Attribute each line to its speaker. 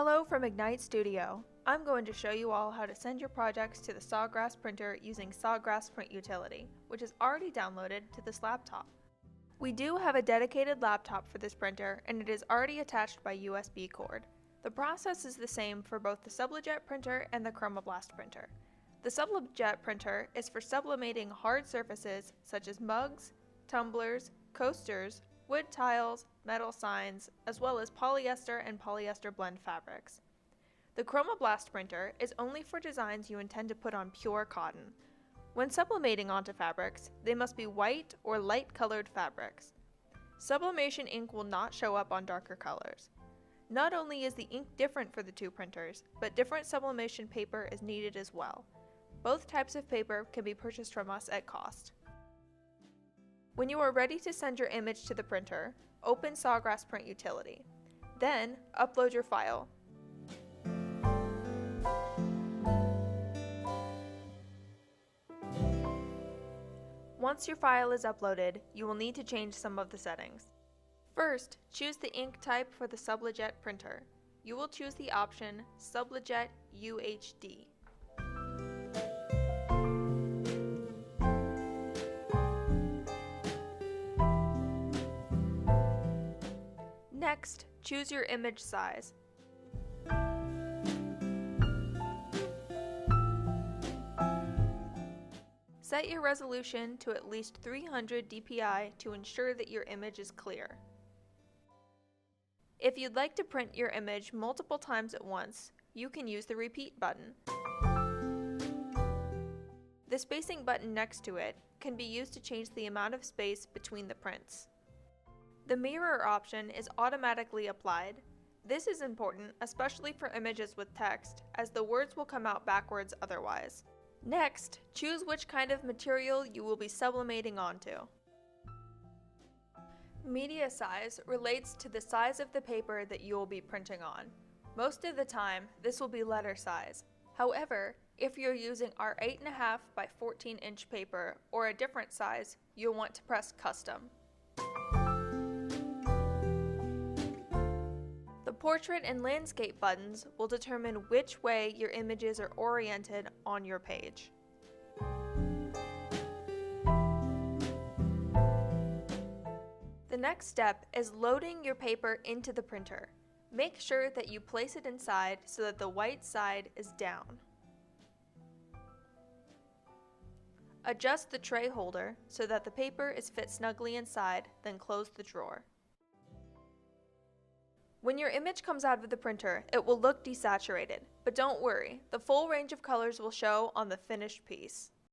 Speaker 1: Hello from Ignite Studio. I'm going to show you all how to send your projects to the Sawgrass Printer using Sawgrass Print Utility, which is already downloaded to this laptop. We do have a dedicated laptop for this printer, and it is already attached by USB cord. The process is the same for both the Sublimation printer and the Chromoblast printer. The Sublimation printer is for sublimating hard surfaces such as mugs, tumblers, coasters, wood tiles, metal signs, as well as polyester and polyester blend fabrics. The Chromoblast printer is only for designs you intend to put on pure cotton. When sublimating onto fabrics, they must be white or light-colored fabrics. Sublimation ink will not show up on darker colors. Not only is the ink different for the two printers, but different sublimation paper is needed as well. Both types of paper can be purchased from us at cost. When you are ready to send your image to the printer, open Sawgrass Print Utility. Then, upload your file. Once your file is uploaded, you will need to change some of the settings. First, choose the ink type for the Sublimation printer. You will choose the option Sublimation UHD. Next, choose your image size. Set your resolution to at least 300 dpi to ensure that your image is clear. If you'd like to print your image multiple times at once, you can use the repeat button. The spacing button next to it can be used to change the amount of space between the prints. The mirror option is automatically applied. This is important, especially for images with text, as the words will come out backwards otherwise. Next, choose which kind of material you will be sublimating onto. Media size relates to the size of the paper that you will be printing on. Most of the time, this will be letter size. However, if you're using our 8.5 by 14 inch paper or a different size, you'll want to press Custom. The portrait and landscape buttons will determine which way your images are oriented on your page. The next step is loading your paper into the printer. Make sure that you place it inside so that the white side is down. Adjust the tray holder so that the paper is fit snugly inside, then close the drawer. When your image comes out of the printer, it will look desaturated, but don't worry, the full range of colors will show on the finished piece.